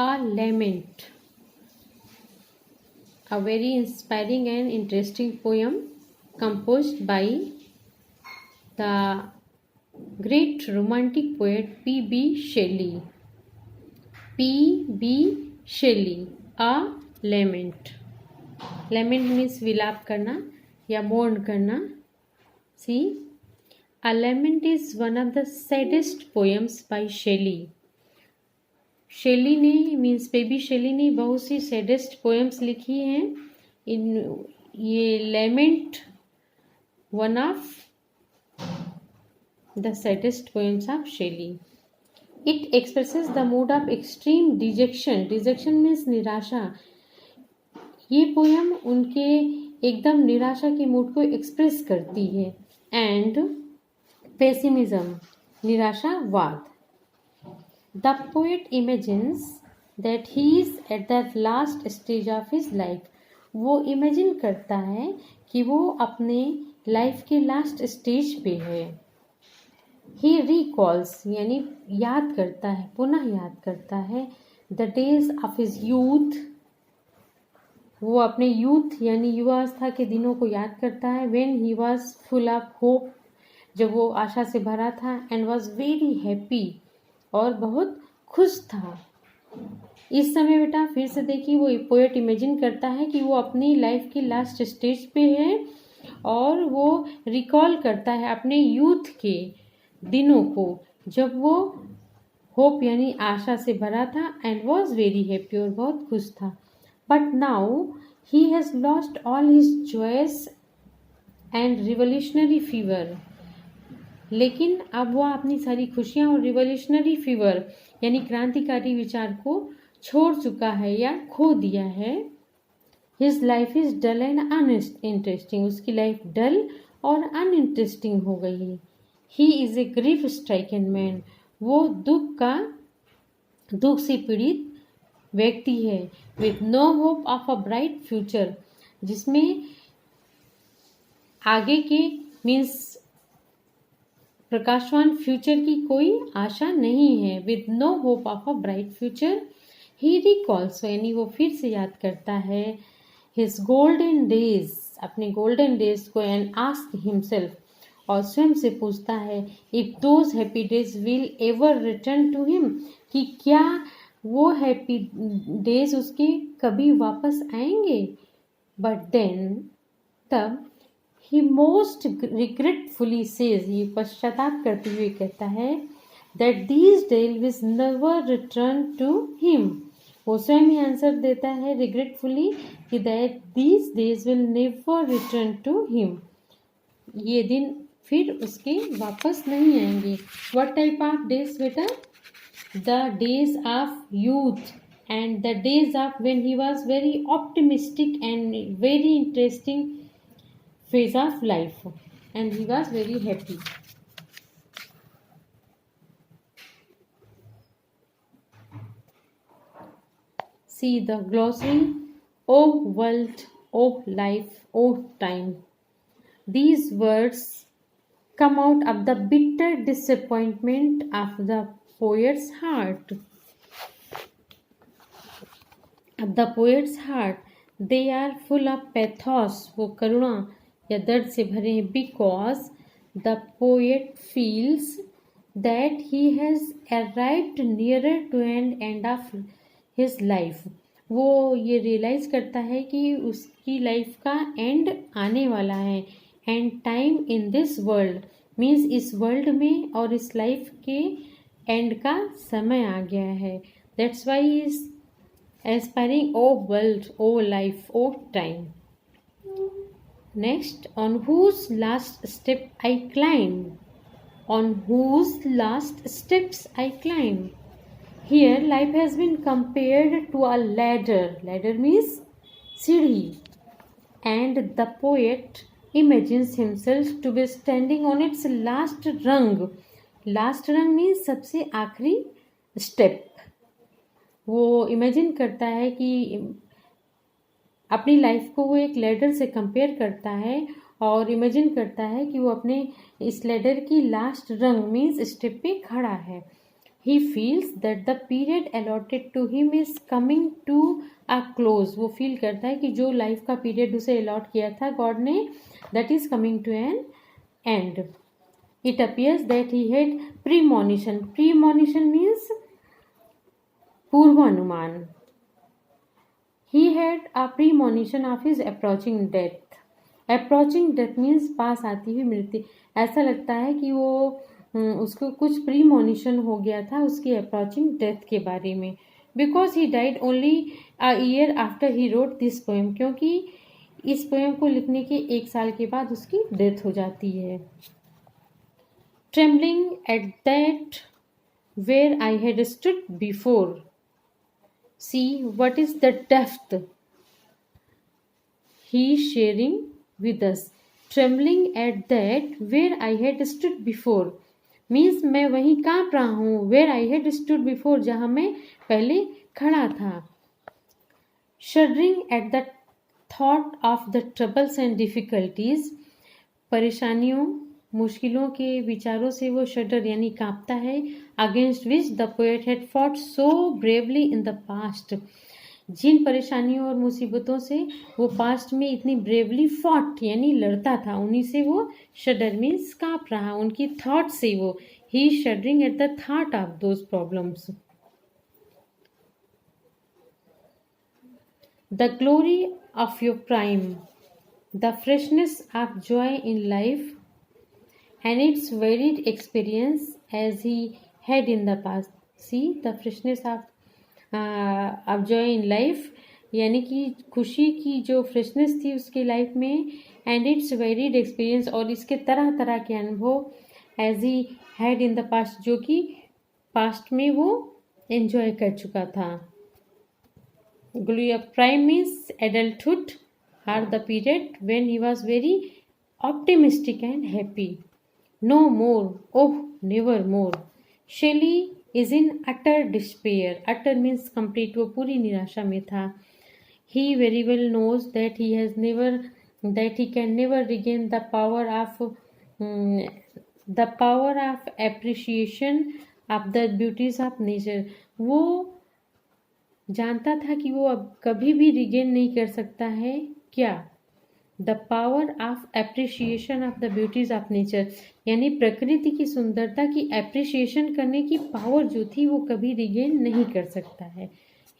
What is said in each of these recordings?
A Lament, a very inspiring and interesting poem composed by the great romantic poet P.B. Shelley. P.B. Shelley, A Lament. Lament means विलाप करना या mourn करना. See, A Lament is one of the saddest poems by Shelley. शेली ने means baby शेली ने बहुत सी saddest poems लिखी हैं. In ये lament one of the saddest poems of Shelley. It expresses the mood of extreme dejection. Dejection means निराशा. ये poem उनके एकदम निराशा के मूड को एक्सप्रेस करती है. एंड पेसिमिज्म, निराशावाद. The poet imagines that he is at the last stage of his life. वो इमेजिन करता है कि वो अपने लाइफ के लास्ट स्टेज पे है. He recalls यानी याद करता है, पुनः याद करता है the days of his youth. वो अपने यूथ यानी युवावस्था के दिनों को याद करता है. When he was full of hope, जब वो आशा से भरा था. And was very happy, और बहुत खुश था. इस समय बेटा फिर से देखिए, वो पोएट इमेजिन करता है कि वो अपनी लाइफ की लास्ट स्टेज पे है और वो रिकॉल करता है अपने यूथ के दिनों को जब वो होप यानी आशा से भरा था. एंड वॉज वेरी हैप्पी, और बहुत खुश था. But now he has lost all his joys and revolutionary fever. लेकिन अब वह अपनी सारी खुशियाँ और रिवोल्यूशनरी फीवर यानी क्रांतिकारी विचार को छोड़ चुका है या खो दिया है. His life is dull and uninteresting. उसकी लाइफ डल और अनइंटरेस्टिंग हो गई है. He is a grief stricken man. वो दुख से पीड़ित व्यक्ति है. With no hope of a bright future, जिसमें आगे के मीन्स प्रकाशवान फ्यूचर की कोई आशा नहीं है. With no hope of a bright future, he recalls यानी वो फिर से याद करता है हिज गोल्डन डेज, अपने गोल्डन डेज को. एंड आस्क हिमसेल्फ, और स्वयं से पूछता है if those happy days will ever return to him, कि क्या वो हैप्पी डेज उसके कभी वापस आएंगे. बट देन तब ही मोस्ट रिग्रेटफुली सेज, ये पश्चाताप करते हुए कहता है that these days will never return to him. वो स्वयं ही आंसर देता है रिग्रेटफुली कि that these days will never return to him. ये दिन फिर उसके वापस नहीं आएंगे. व्हाट टाइप ऑफ डेज बेटा? The days of youth and the days of when he was very optimistic and very interesting phase of life, and he was very happy. See the glossary. Oh world, oh life, oh time. These words come out of the bitter disappointment of the poet's heart. Of the poet's heart, they are full of pathos. वो करुणा या दर्द से भरे हैं. Because the poet feels that he has arrived nearer to end of his life. वो ये realise करता है कि उसकी लाइफ का एंड आने वाला है. And time in this world means इस वर्ल्ड में और इस लाइफ के एंड का समय आ गया है. That's why he is aspiring O world, O life, O time. Next, on whose last step I climb, on whose last steps I climb. Here life has been compared to a ladder. Ladder means सीढ़ी. And the poet imagines himself to be standing on its last rung. Last rung means सबसे आखिरी step. वो imagine करता है कि अपनी life को वो एक लैडर से कंपेयर करता है और इमेजिन करता है कि वो अपने इस लैडर की लास्ट रंग मीन्स स्टेप पे खड़ा है. he feels that the period allotted to him is coming to a close. वो फील करता है कि जो लाइफ का पीरियड उसे अलॉट किया था गॉड ने, that is coming to an end. It appears that he had premonition. Premonition means पूर्वानुमान. He had a premonition of his approaching death. Approaching death means पास आती हुई मृत्यु. ऐसा लगता है कि वो उसको कुछ प्रीमोनिशन हो गया था उसकी अप्रोचिंग डेथ के बारे में. Because he died only a year after he wrote this poem. क्योंकि इस पोएम को लिखने के 1 साल के बाद उसकी डेथ हो जाती है. Trembling at that where I had stood before. See what is the depth he is sharing with us. Trembling at that where I had stood before means मैं वहीं कांप रहा हूँ. where I had stood before जहाँ मैं पहले खड़ा था. Shuddering at the thought of the troubles and difficulties. परेशानियों मुश्किलों के विचारों से वो शडर यानी कांपता है. Against which the poet had fought so bravely in the past. जिन परेशानियों और मुसीबतों से वो पास्ट में इतनी ब्रेवली फॉट यानी लड़ता था, उन्हीं से वो शडर मीन्स कांप रहा. उनकी थॉट से वो ही shuddering at the thought of those problems. The glory of your prime, the freshness of joy in life and its varied experience as he had in the past. See the freshness of अब joy in life यानी कि खुशी की जो freshness थी उसकी life में. And it's varied experience और इसके तरह तरह के अनुभव. As he had in the past जो कि पास्ट में वो एंजॉय कर चुका था. Glory of prime means adulthood are the period when he was very optimistic and happy. No more, oh never more. Shelley is in utter despair. Utter means complete. वो पूरी निराशा में था. He very well knows that he can never regain the power of appreciation of the beauties of nature. वो जानता था कि वो अब कभी भी रिगेन नहीं कर सकता है. क्या? The power of appreciation of the beauties of nature यानी प्रकृति की सुंदरता की एप्रिशिएशन करने की पावर जो थी वो कभी रिगेन नहीं कर सकता है.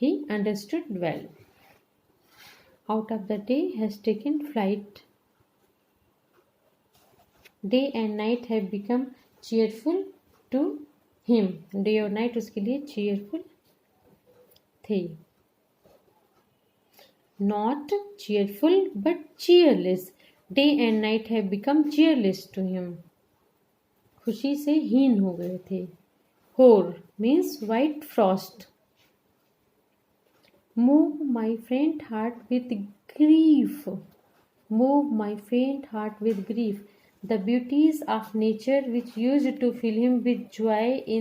He understood well. Out of the day has taken flight. Day and night have become cheerful to him. Day और नाइट उसके लिए चीयरफुल थे. Not cheerful but cheerless. Day and night have become cheerless to him. खुशी से हीन हो गए थे. Hoar means white frost. Move my faint heart with grief. Move my faint heart with grief. The beauties of nature which used to fill him with joy in